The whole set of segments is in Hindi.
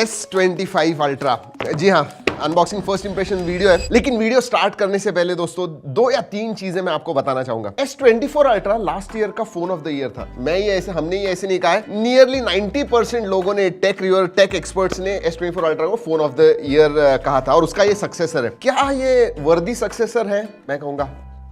S25 Ultra। जी हाँ, अनबॉक्सिंग फर्स्ट इंप्रेशन वीडियो है, लेकिन वीडियो स्टार्ट करने से पहले दोस्तों 2 या 3 चीजें मैं आपको बताना चाहूंगा। S24 Ultra लास्ट ईयर का फोन ऑफ द ईयर था। हमने ये ऐसे नहीं कहा है, नियरली 90% लोगों ने, टेक रिव्यूअर, टेक एक्सपर्ट्स ने S24 Ultra को फोन ऑफ द ईयर कहा था, और उसका ये सक्सेसर है। क्या ये वर्दी सक्सेसर है? मैं कहूंगा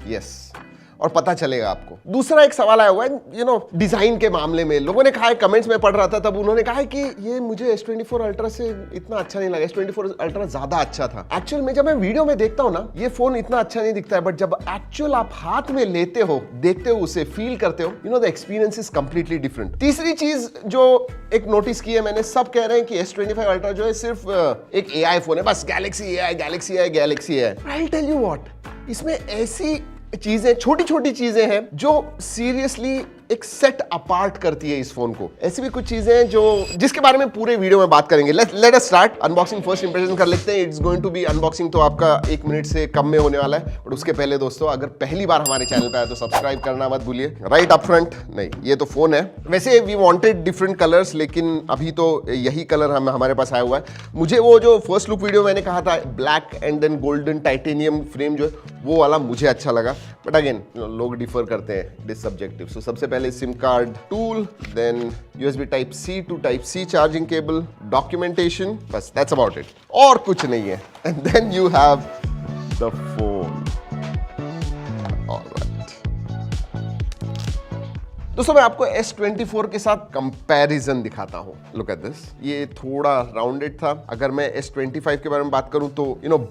यस, और पता चलेगा आपको। दूसरा एक सवाल आया हुआ है डिजाइन के मामले में। लोगों ने कहा है, कमेंट्स में पढ़ रहा था तब, उन्होंने कहा है कि ये मुझे S24 Ultra से इतना अच्छा नहीं लगा, S24 Ultra ज्यादा अच्छा था। एक्चुअल में जब मैं वीडियो में देखता हूं ना, ये फोन इतना अच्छा नहीं दिखता है, बट जब एक्चुअल आप हाथ में लेते हो, देखते हो, उसे फील करते हो, the experience is completely different. तीसरी चीज जो एक नोटिस की है मैंने, सब कह रहे हैं कि S25 Ultra जो है सिर्फ एक AI फोन है, बस Galaxy AI। I tell you what, इसमें ऐसी चीजें, छोटी छोटी चीजें हैं जो सीरियसली एक सेट अपार्ट करती है इस फोन को। ऐसी भी कुछ चीजें हैं जो, जिसके बारे में पूरे वीडियो में बात करेंगे। Let us start. Unboxing first impression कर लेते हैं। It's going to be unboxing तो आपका 1 मिनट से कम में होने वाला है, बट उसके पहले दोस्तों, अगर पहली बार हमारे चैनल पे आए तो सब्सक्राइब करना मत भूलिए। राइट अप फ्रंट, नहीं ये तो फोन है। वैसे वी वांटेड डिफरेंट कलर्स, लेकिन अभी तो यही कलर हमारे पास आया हुआ है। मुझे वो जो फर्स्ट लुक वीडियो मैंने कहा था, black and then golden titanium frame जो है, वो वाला मुझे अच्छा लगा, बट अगेन लोग डिफर करते हैं, इट इज सब्जेक्टिव। सो सबसे पहले SIM card tool, then USB type C to type C charging cable, documentation, बस दैट्स अबाउट इट, और कुछ नहीं है। And then you have the phone. दोस्तों मैं आपको S24 के साथ कंपैरिजन दिखाता हूं। लुक एट दिस, ये थोड़ा राउंडेड था। अगर मैं S25 के बारे में बात करूं तो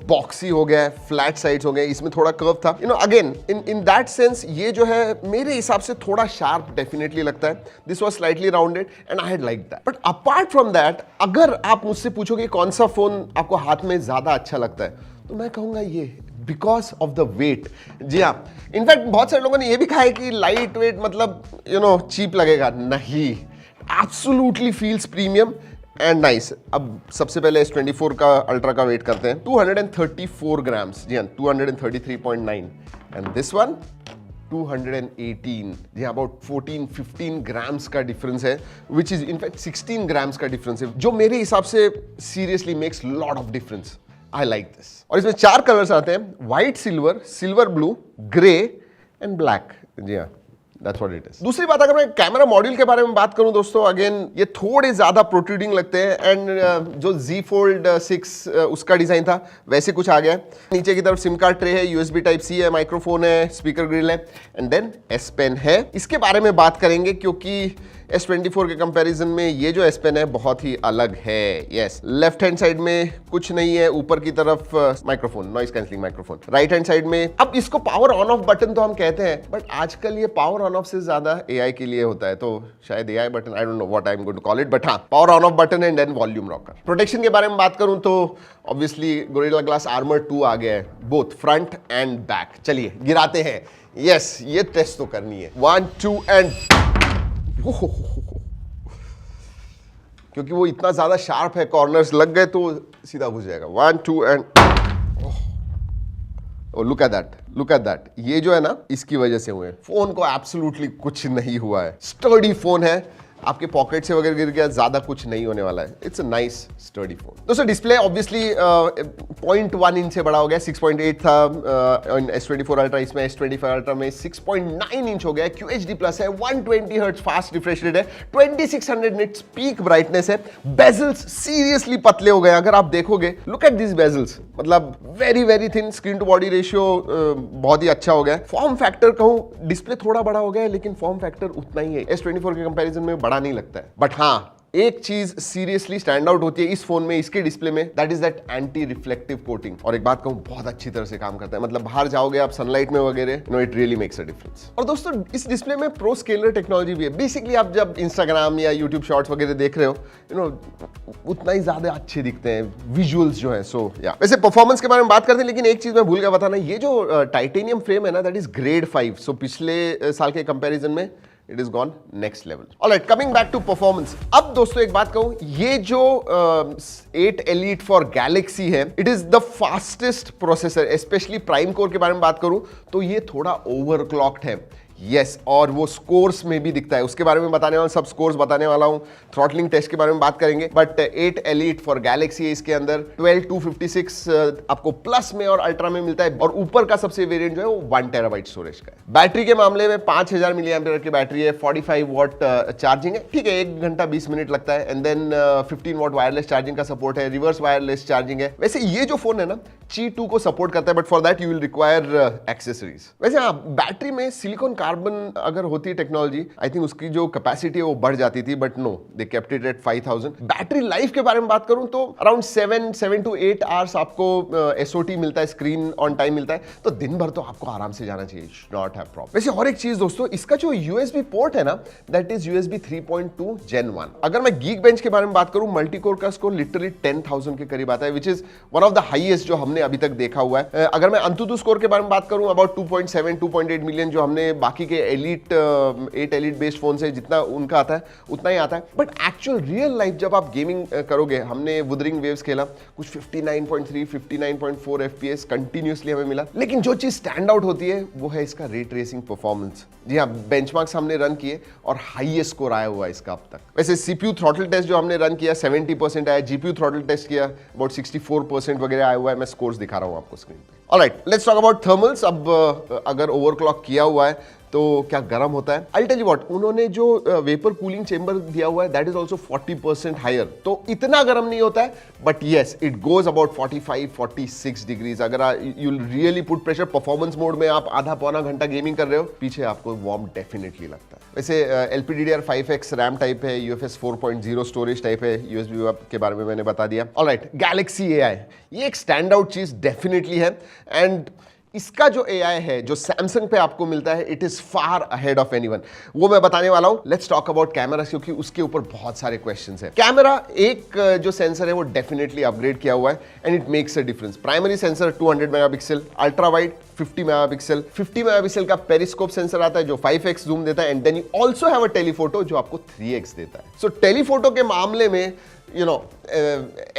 बॉक्सी हो गया है, फ्लैट साइड्स हो गए, इसमें थोड़ा कर्व था। अगेन इन दैट सेंस ये जो है मेरे हिसाब से थोड़ा शार्प डेफिनेटली लगता है। This was slightly rounded and I had like that. But apart from that, अगर आप मुझसे पूछोगे कौन सा फोन आपको हाथ में ज्यादा अच्छा लगता है, तो मैं कहूंगा ये, बिकॉज ऑफ द वेट। जी हाँ, इनफैक्ट बहुत सारे लोगों ने ये भी कहा है कि लाइट वेट मतलब चीप लगेगा। नहीं, absolutely feels premium and nice. अब सबसे पहले S24 का अल्ट्रा का वेट करते हैं, 234 ग्राम्स। जी हाँ, 233.9, एंड दिस वन 218। जी हाँ, अबाउट 14-15 ग्राम्स का डिफरेंस है, विच इज इनफैक्ट 16 ग्राम्स का डिफरेंस है, जो मेरे हिसाब से seriously makes lot of difference. I like this। और इसमें 4 कलर्स आते हैं, white, silver blue, grey and black. जी हाँ, that's what it is। दूसरी बात, अगर मैं कैमरा मॉड्यूल के बारे में बात करूं दोस्तों, अगेन ये थोड़े ज्यादा प्रोट्रूडिंग लगते हैं, एंड जो Z Fold 6 उसका डिजाइन था वैसे कुछ आ गया है। नीचे की तरफ सिम कार्ड ट्रे है, USB टाइप C है, माइक्रोफोन है, स्पीकर ग्रिल है, एंड देन S Pen है। इसके बारे में बात करेंगे क्योंकि S24 के कंपैरिजन में ये जो S Pen है बहुत ही अलग है। यस, लेफ्ट हैंड साइड में कुछ नहीं है, ऊपर की तरफ microphone, noise cancelling microphone. Right hand side में, अब इसको पावर ऑन ऑफ बटन तो हम कहते हैं, बट आजकल ये पावर ऑन ऑफ से ज्यादा AI के लिए होता है, तो शायद AI button, I don't know what I am going to call it, but हाँ, power on off button and then volume rocker. Protection के बारे में बात करूं तो ऑब्वियसली गोरिल्ला ग्लास आर्मर 2 आ गया है, बोथ फ्रंट एंड बैक। चलिए गिराते हैं। यस, ये टेस्ट तो करनी है। 1 2 एंड क्योंकि वो इतना ज्यादा शार्प है, कॉर्नर्स लग गए तो सीधा घुस जाएगा। 1 2 एंड लुक एट दैट। ये जो है ना, इसकी वजह से हुए। फोन को एब्सोल्युटली कुछ नहीं हुआ है, स्टर्डी फोन है, आपके पॉकेट से वगैरह गिर गया, ज्यादा कुछ नहीं होने वाला है। It's a nice sturdy phone. दोस्तों डिस्प्ले ऑब्वियसली 0.1 इंच से बड़ा हो गया, 6.8 था S24 Ultra, इसमें S25 Ultra में 6.9 इंच हो गया। QHD प्लस है, 120 हर्ट्ज फास्ट रिफ्रेश रेट है, 2600 निट्स पीक ब्राइटनेस है। बेजल्स सीरियसली पतले हो गए, अगर आप देखोगे, लुक एट दिस बेजल्स, मतलब very very thin. Screen to body ratio बहुत ही अच्छा हो गया। फॉर्म फैक्टर कहूं, डिस्प्ले थोड़ा बड़ा हो गया है, लेकिन फॉर्म फैक्टर उतना ही है। S24 के कंपैरिजन में बड़ा नहीं लगता है, बट हाँ, एक चीज सीरियसली स्टैंड आउट होती है इस फोन में, इसके डिस्प्ले में, that is that anti reflective coating. और एक बात कहूं, बहुत अच्छी तरह से काम करता है, मतलब बाहर जाओगे आप सनलाइट में वगैरह, it really makes a difference. और दोस्तों इस डिस्प्ले में प्रो स्केलर टेक्नोलॉजी भी है। बेसिकली आप जब इंस्टाग्राम या यूट्यूब शॉर्ट्स वगैरह देख रहे हो, उतना ही ज्यादा अच्छे दिखते हैं विजुअल्स जो है। सो या वैसे परफॉर्मेंस के बारे में बात करते हैं, लेकिन एक चीज मैं भूल गया बताना, ये जो टाइटेनियम फ्रेम है ना, दैट इज ग्रेड 5। सो पिछले साल के कंपेरिजन में it is gone next level. Alright, coming back to performance. अब दोस्तों एक बात कहूं, ये जो 8 Elite for Galaxy है, it is the fastest processor. Specially prime core के बारे में बात करूं तो ये थोड़ा ओवरक्लॉक्ड है। यस, और वो स्कोर्स में भी दिखता है, उसके बारे में बताने वाला हूं, सब स्कोर्स बताने वाला हूं, थ्रॉटलिंग टेस्ट के बारे में बात करेंगे। बट 8 एलीट फॉर गैलेक्सी है इसके अंदर, 12256 आपको प्लस में और अल्ट्रा में मिलता है, और ऊपर का सबसे वेरिएंट जो है वो 1 टेराबाइट स्टोरेज का है। बैटरी के मामले में 5000 मिली एम्पियर की बैटरी है, 45 वॉट चार्जिंग है, ठीक है, 1 घंटा 20 मिनट लगता है, and then 15 watt wireless charging का सपोर्ट है, रिवर्स वायरलेस चार्जिंग है। वैसे ये जो फोन है ना Qi 2 को सपोर्ट करता है, but for that you will require accessories. वैसे हाँ, बैटरी में सिलिकॉन कार्बन अगर होती टेक्नोलॉजी, आई थिंक उसकी जो कैपेसिटी है वो बढ़ जाती थी, but no, they kept it at 5000। Battery life के बारे में बात करूं तो अराउंड 7 to 8 आवर्स आपको SOT मिलता है, स्क्रीन ऑन टाइम मिलता है, तो दिन भर तो आपको आराम से जाना चाहिए, नॉट हैव प्रॉब्लम। वैसे और एक चीज दोस्तों, इसका जो USB पोर्ट है ना, दैट इज USB 3.2 Gen 1। अगर मैं गीक बेंच के बारे में बात करूं, मल्टीकोर का स्कोर लिटरली 10,000 के करीब आता है, which is one of the highest जो हमने अभी तक देखा हुआ है। अगर मैं अंतुतु स्कोर के बारे में बात करूं, अबाउट 2.7 2.8 मिलियन जो हमने बाकी के एलीट 8 एलीट बेस्ड फोन से जितना उनका आता है उतना ही आता है। बट एक्चुअल रियल लाइफ जब आप गेमिंग करोगे, हमने वुदरिंग वेव्स खेला, कुछ 59.3 59.4 FPS कंटिन्यूअसली हमें मिला, लेकिन जो चीज स्टैंड आउट होती है वो है इसका रे ट्रेसिंग परफॉर्मेंस। जी हाँ, बेंचमार्क्स हमने रन किए और हाईएस्ट स्कोर आया हुआ है इसका अब तक। वैसे CPU थ्रॉटल टेस्ट जो हमने रन किया 70% आया, GPU थ्रॉटल टेस्ट किया अबाउट 64% वगैरह आया हुआ है। मैं स्कोर्स दिखा रहा हूं आपको स्क्रीन पे। Alright, let's talk about thermals. अब अगर ओवरक्लॉक किया हुआ है तो क्या गर्म होता है? आई टेल यू व्हाट, उन्होंने जो वेपर कूलिंग चेंबर दिया हुआ है दैट इज आल्सो 40% हायर, तो इतना गर्म नहीं होता है, but yes it goes about 45-46 degrees. अगर you really put pressure, performance mode में आप आधा पौना घंटा गेमिंग कर रहे हो, पीछे आपको वार्म डेफिनेटली लगता है। वैसे LPDDR5X रैम टाइप है, UFS 4.0 स्टोरेज टाइप है, USB के बारे में मैंने बता दिया। ऑलराइट, गैलेक्सी AI ये एक स्टैंड आउट चीज डेफिनेटली है, एंड इसका जो AI है जो सैमसंग पे आपको मिलता है, it is far ahead of anyone, वो मैं बताने वाला हूं। लेट्स टॉक अबाउट कैमरा, क्योंकि उसके ऊपर बहुत सारे क्वेश्चंस हैं। कैमरा, एक जो सेंसर है वो डेफिनेटली अपग्रेड किया हुआ है, and it makes a difference. Primary sensor 200 megapixel, ultra wide 50 megapixel, 50 megapixel का पेरिस्कोप सेंसर आता है जो 5x जूम देता है, and then you also have a telephoto जो आपको 3x देता है। सो टेलीफोटो के मामले में you know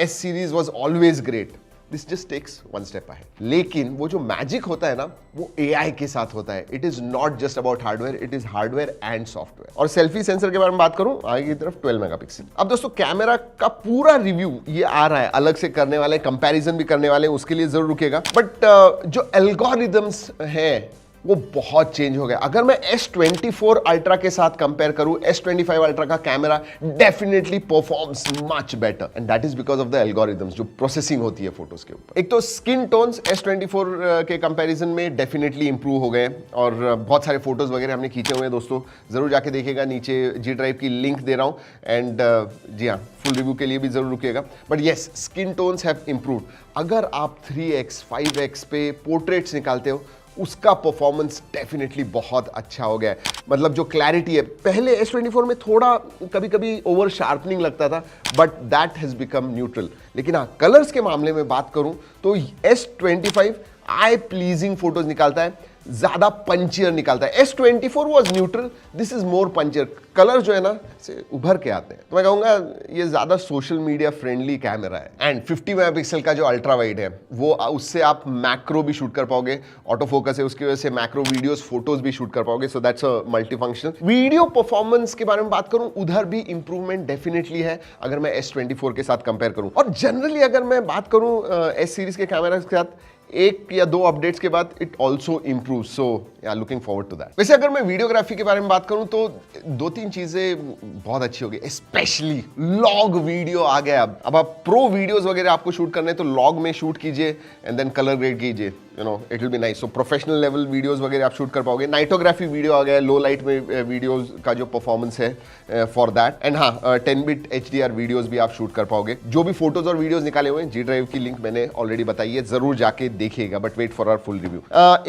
S series was always great, this just takes one step ahead. लेकिन वो जो मैजिक होता है ना, वो AI के साथ होता है। It is not just about hardware, it is hardware and software. और सेल्फी सेंसर के बारे में बात करूं, आगे की तरफ 12 मेगापिक्सल। अब दोस्तों, कैमरा का पूरा रिव्यू ये आ रहा है, अलग से करने वाले, कंपैरिजन भी करने वाले, उसके लिए जरूर रुकेगा। बट जो एल्गोरिदम्स हैं वो बहुत चेंज हो गया। अगर मैं S24 अल्ट्रा के साथ कंपेयर करूं, S25 अल्ट्रा का camera definitely performs much better, and that is because of the algorithms, जो प्रोसेसिंग होती है फोटोज के ऊपर। एक तो स्किन टोन्स S24 के कंपैरिजन में डेफिनेटली इंप्रूव हो गए, और बहुत सारे फोटोज वगैरह हमने खींचे हुए हैं दोस्तों, जरूर जाके देखिएगा, नीचे G ड्राइव की लिंक दे रहा हूं, एंड जी हाँ, फुल रिव्यू के लिए भी जरूर रुकिएगा। But yes, skin tones have improved. अगर आप 3x 5x पे पोर्ट्रेट्स निकालते हो, उसका परफॉर्मेंस डेफिनेटली बहुत अच्छा हो गया है। मतलब जो क्लैरिटी है, पहले S24 में थोड़ा कभी कभी ओवर शार्पनिंग लगता था, but that has become neutral. लेकिन हाँ, कलर्स के मामले में बात करूं तो S25 आई प्लीजिंग फोटोज निकालता है, ज्यादा पंचियर निकालता है। S24 was neutral, this is more punchier. Colour जो है ना से उभर के आते हैं, तो मैं कहूंगा ये ज्यादा सोशल मीडिया फ्रेंडली कैमरा है। एंड 50 मेगापिक्सल का जो अल्ट्रा वाइड है, वो उससे आप मैक्रो भी शूट कर पाओगे, ऑटो फोकस है उसकी वजह से मैक्रो वीडियोस फोटोज भी शूट कर पाओगे, so that's a multi functional. Video performance के बारे में बात करूं, उधर भी इंप्रूवमेंट डेफिनेटली है अगर मैं S24 के साथ कंपेयर करूं। और जनरली अगर मैं बात करूं S सीरीज के कैमरा के साथ, 1 या 2 अपडेट्स के बाद इट ऑल्सो इंप्रूव, सो या लुकिंग फॉरवर्ड टू दैट। वैसे अगर मैं वीडियोग्राफी के बारे में बात करूं तो 2-3 चीजें बहुत अच्छी हो गई, स्पेशली लॉग वीडियो आ गया। अब आप प्रो वीडियोस वगैरह आपको शूट करने तो लॉग में शूट कीजिए एंड देन कलर ग्रेड कीजिए, you know it will be nice. So professional level videos वगैरह आप शूट कर पाओगे। नाइटोग्राफी वीडियो आ गया, लो लाइट में वीडियोस का जो परफॉर्मेंस है फॉर दैट। एंड हाँ, 10-bit HDR वीडियोस भी आप शूट कर पाओगे। जो भी फोटोज और वीडियोस निकाले हुए हैं, G ड्राइव की लिंक मैंने ऑलरेडी बताई है, जरूर जाके देखिएगा, but wait for our full review.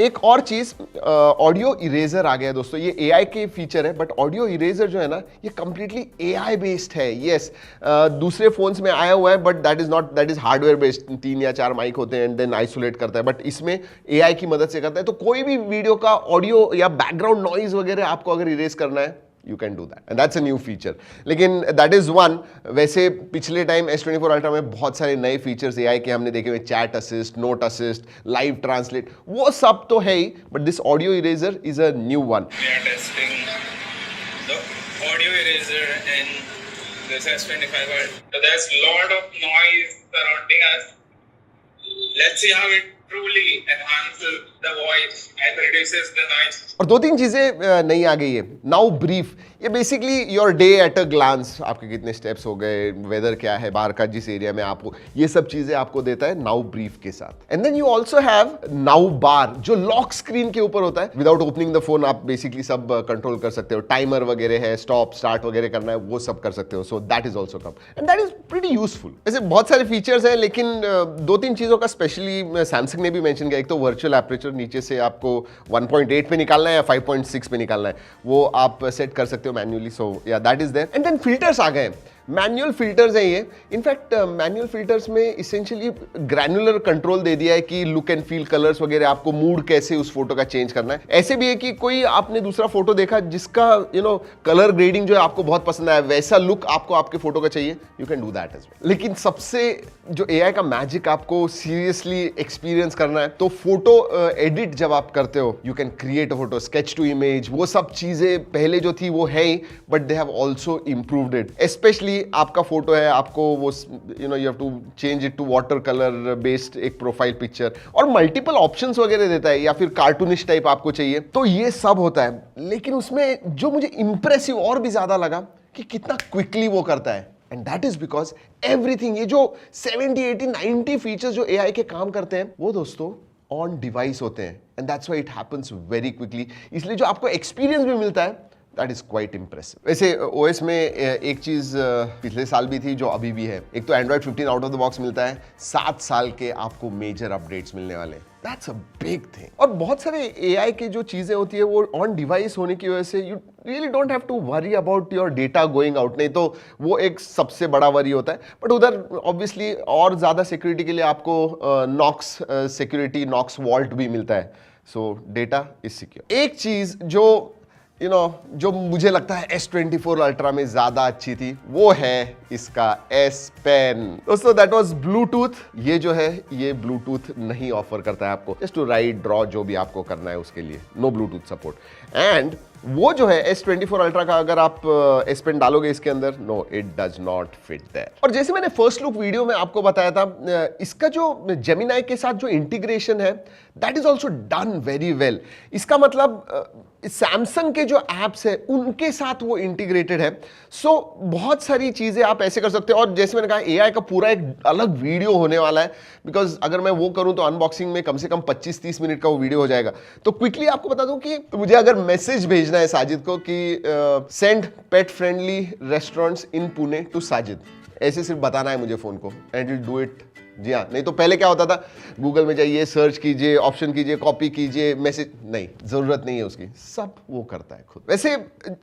एक और चीज, ऑडियो इरेजर आ गया है दोस्तों। ये AI के फीचर है, बट ऑडियो इरेजर जो है ना, ये कंप्लीटली AI बेस्ड है। यस, दूसरे फोन्स में आया हुआ है, but that is not, that is hardware based. 3 या 4 माइक होते हैं एंड देन आइसोलेट करता है, बट इसमें AI की मदद से करता है। तो कोई भी वीडियो का ऑडियो या बैकग्राउंड नॉइज वगैरह आपको अगर इरेज करना है You can do that, and that's a new feature. लेकिन that is one. वैसे पिछले टाइम S24 Ultra में बहुत सारे नए फीचर्स AI के हमने देखे हुए, chat assist, note assist, live translate, वो सब तो है ही, but this audio eraser is a new one. We are testing the audio eraser in this S25 Ultra. So there's a lot of noise surrounding us. Let's see how it truly enhances the voice and reduces the noise. और दो तीन चीजें नई आ गई है. नाउ ब्रीफ, ये basically your day at a glance, आपके कितने स्टेप्स हो गए, वेदर क्या है बाहर का, जिस एरिया में आप हो, ये सब चीजें आपको देता है नाउ ब्रीफ के साथ. And then you also have now bar, जो लॉक स्क्रीन के ऊपर होता है. विदाउट ओपनिंग द फोन आप बेसिकली सब कंट्रोल कर सकते हो. टाइमर वगैरह है, स्टॉप स्टार्ट वगैरह करना है, वो सब कर सकते हो. So that is also come, and that is pretty useful. ऐसे बहुत सारे फीचर्स हैं, लेकिन दो तीन चीजों का स्पेशली सैमसंग ने भी मेंशन किया. एक तो वर्चुअल एपरेचर नीचे से आपको 1.8 पे निकालना है या 5.6 पे निकालना है, वो आप सेट कर सकते हो मैन्युअली. सो या that is there. And then filters आ गए. मैनुअल फिल्टर्स है ये. इनफैक्ट मैनुअल फिल्टर्स में इसेंशियली ग्रैनुलर कंट्रोल दे दिया है कि लुक एंड फील, कलर्स वगैरह, आपको मूड कैसे उस फोटो का चेंज करना है. ऐसे भी है कि कोई आपने दूसरा फोटो देखा जिसका कलर ग्रेडिंग जो है आपको बहुत पसंद आया, वैसा लुक आपको आपके फोटो का चाहिए, you can do that as well. लेकिन सबसे जो एआई का मैजिक आपको सीरियसली एक्सपीरियंस करना है, तो फोटो एडिट जब आप करते हो, you can create a photo, sketch to image, वो सब चीजें पहले जो थी वो है ही, but they have also improved it. Especially आपका फोटो है, आपको वो you have to change it to watercolour based एक प्रोफाइल पिक्चर, और मल्टीपल ऑप्शंस वगैरह देता है, या फिर कार्टूनिश टाइप आपको चाहिए, तो ये सब होता है. लेकिन उसमें जो मुझे इंप्रेसिव और भी ज्यादा लगा कि कितना क्विकली वो करता है. And that is because everything, ये जो 70, 80, 90 फीचर्स जो एआई के काम करते हैं, वो दोस्तों ऑन डिवाइस होते हैं. And that's why it happens very quickly. इसलिए जो आपको एक्सपीरियंस भी मिलता है, दैट इज क्वाइट इंप्रेसिव. वैसे ओएस में एक चीज पिछले साल भी थी जो अभी भी है. एक तो Android 15 out of the box मिलता है, 7 साल के आपको मेजर अपडेट्स मिलने वाले हैं. That's a big thing. और बहुत सारे एआई की जो चीजें होती है वो ऑन डिवाइस होने की वजह से you really don't have to worry about your data going out. नहीं तो वो एक सबसे बड़ा वरी होता है. बट उधर ऑब्वियसली और ज्यादा सिक्योरिटी के लिए आपको नॉक्स सिक्योरिटी, नॉक्स वॉल्ट भी मिलता है. सो डेटा इज सिक्योर. एक चीज जो जो मुझे लगता है S24 Ultra में ज्यादा अच्छी थी, वो है इसका S Pen. दोस्तों दैट वाज ब्लूटूथ. ये जो है ये ब्लूटूथ नहीं ऑफर करता है आपको. जस्ट टू राइट, ड्रॉ, जो भी आपको करना है उसके लिए नो ब्लूटूथ सपोर्ट. एंड वो जो है S24 Ultra का अगर आप S Pen डालोगे इसके अंदर, no it does not fit there. और जैसे मैंने फर्स्ट लुक वीडियो में आपको बताया था, इसका जो जेमिनाई के साथ जो इंटीग्रेशन है, that is also done very well. इसका मतलब सैमसंग के जो एप्स है उनके साथ वो इंटीग्रेटेड है. सो बहुत सारी चीजें आप ऐसे कर सकते हो. और जैसे मैंने कहा, एआई का पूरा एक अलग वीडियो होने वाला है, बिकॉज अगर मैं वो करूं तो अनबॉक्सिंग में कम से कम 25-30 मिनट का वो वीडियो हो जाएगा. तो क्विकली आपको बता दूं कि मुझे अगर मैसेज भेजना है साजिद को कि send pet friendly restaurants in Pune to Sajid, ऐसे सिर्फ बताना है मुझे फोन को, एंड विल डू इट. जी हाँ. नहीं तो पहले क्या होता था, गूगल में जाइए, सर्च कीजिए, ऑप्शन कीजिए, कॉपी कीजिए, मैसेज. नहीं, जरूरत नहीं है उसकी, सब वो करता है खुद. वैसे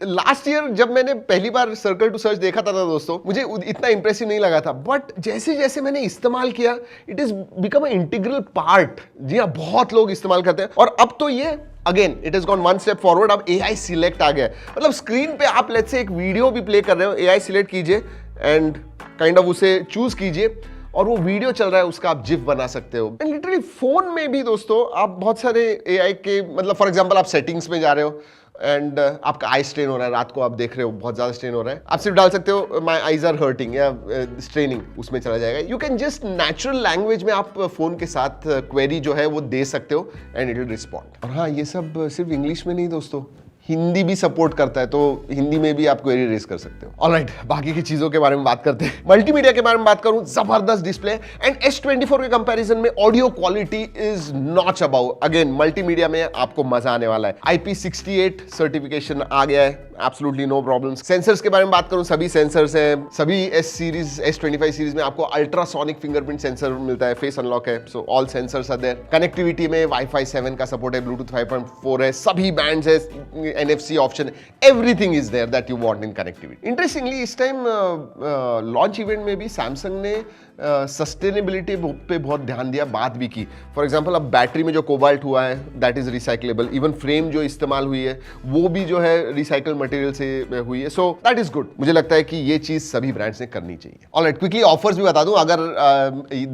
लास्ट ईयर जब मैंने पहली बार सर्कल टू सर्च देखा था दोस्तों, मुझे इतना इंप्रेसिव नहीं लगा था. बट जैसे जैसे मैंने इस्तेमाल किया, it is become a integral part. जी हाँ, बहुत लोग इस्तेमाल करते हैं. और अब तो ये again it is gone one step forward. अब एआई सिलेक्ट आ गया. मतलब स्क्रीन पे आप लेट्स से एक वीडियो भी प्ले कर रहे हो, एआई सिलेक्ट कीजिए एंड काइंड ऑफ उसे चूज कीजिए, और वो वीडियो चल रहा है, उसका आप जिफ बना सकते हो. एंड लिटरली फोन में भी दोस्तों आप बहुत सारे एआई के, मतलब फॉर एग्जांपल आप सेटिंग्स में जा रहे हो एंड आपका आई स्ट्रेन हो रहा है, रात को आप देख रहे हो बहुत ज्यादा स्ट्रेन हो रहा है, आप सिर्फ डाल सकते हो माई आईज आर हर्टिंग या स्ट्रेनिंग, उसमें चला जाएगा. You can just natural language में आप फोन के साथ क्वेरी जो है वो दे सकते हो एंड इट विल रिस्पॉन्ड. और हाँ, ये सब सिर्फ इंग्लिश में नहीं दोस्तों, हिंदी भी सपोर्ट करता है, तो हिंदी में भी आप क्वेरी रेज कर सकते हो. ऑलराइट, बाकी की चीजों के बारे में बात करते हैं. मल्टीमीडिया के बारे में बात करूं, जबरदस्त डिस्प्ले. एंड S24 के कंपैरिजन में audio quality is notch above. Again multimedia में आपको मजा आने वाला है. IP68 सर्टिफिकेशन आ गया है, एब्सोल्युटली नो प्रॉब्लम्स. सेंसर्स के बारे में बात करूं, सभी सेंसर्स हैं. सभी S25 सीरीज में आपको अल्ट्रासोनिक फिंगरप्रिंट सेंसर मिलता है, फेस अनलॉक है. So all sensors are there. Connectivity में Wi-Fi 7 का सपोर्ट है, Bluetooth 5.4 है, सभी बैंड्स है, NFC option, everything is there that you want in connectivity. Interestingly इस टाइम लॉन्च इवेंट में भी सैमसंग ने सस्टेनेबिलिटी पे बहुत ध्यान दिया, बात भी की। फॉर एग्जांपल अब बैटरी में जो कोबाल्ट हुआ है that is recyclable, even frame जो इस्तेमाल हुई है वो भी जो है रिसाइकल मटेरियल से हुई है, सो दैट इज गुड। मुझे लगता है कि ये चीज सभी ब्रांड्स ने करनी चाहिए। ऑलराइट, क्विकली ऑफर्स भी बता दूं, अगर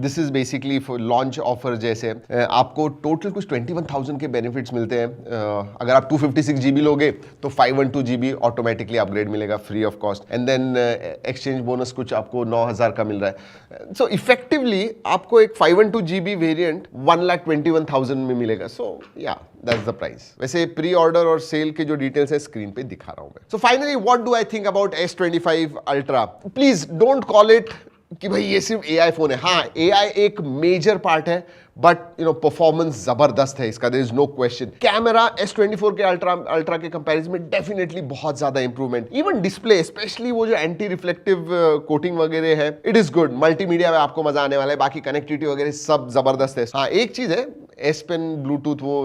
this is basically for launch offer जैसे आपको टोटल कुछ 21,000 के बेनिफिट्स मिलते हैं। अगर आप 256 GB लोगे तो 512 GB ऑटोमेटिकली अपग्रेड मिलेगा free of cost, and then exchange bonus कुछ आपको 9,000 का मिल रहा है। सो इफेक्टिवली आपको एक 512 GB वेरिएंट 1,21,000 में मिलेगा। सो या दैट्स द प्राइस। वैसे प्री ऑर्डर और सेल के जो डिटेल्स है स्क्रीन पे दिखा रहा हूं मैं। So finally what do I think about S25 Ultra? Please don't call it कि भाई ये सिर्फ AI फोन है। हाँ, AI एक मेजर पार्ट है, बट परफॉर्मेंस जबरदस्त है इसका, there is no question. Camera S24 के अल्ट्रा के कंपैरिजन में डेफिनेटली बहुत ज्यादा इंप्रूवमेंट। इवन डिस्प्ले, स्पेशली वो जो एंटी रिफ्लेक्टिव कोटिंग वगैरह है, इट इज गुड। मल्टीमीडिया में आपको मजा आने वाला है, बाकी कनेक्टिविटी वगैरह सब जबरदस्त है। हाँ, एक चीज है, S Pen ब्लूटूथ वो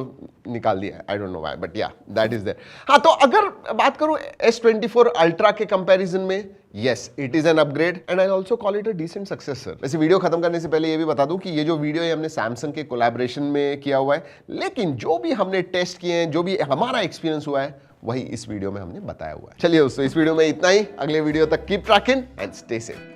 निकाल दिया है, आई डोंट नो व्हाई, बट या दैट इज देयर। हाँ, तो अगर बात करूं S24 अल्ट्रा के कंपैरिजन में, yes, it is an upgrade and I'll also call it a decent successor। वैसे वीडियो खत्म करने से पहले ये भी बता दूं कि ये जो वीडियो है हमने सैमसंग के कोलैबोरेशन में किया हुआ है, लेकिन जो भी हमने टेस्ट किए हैं, जो भी हमारा एक्सपीरियंस हुआ है, वही इस वीडियो में हमने बताया हुआ है। चलिए दोस्तों, इस वीडियो में इतना ही। अगले वीडियो तक keep trekking and stay safe.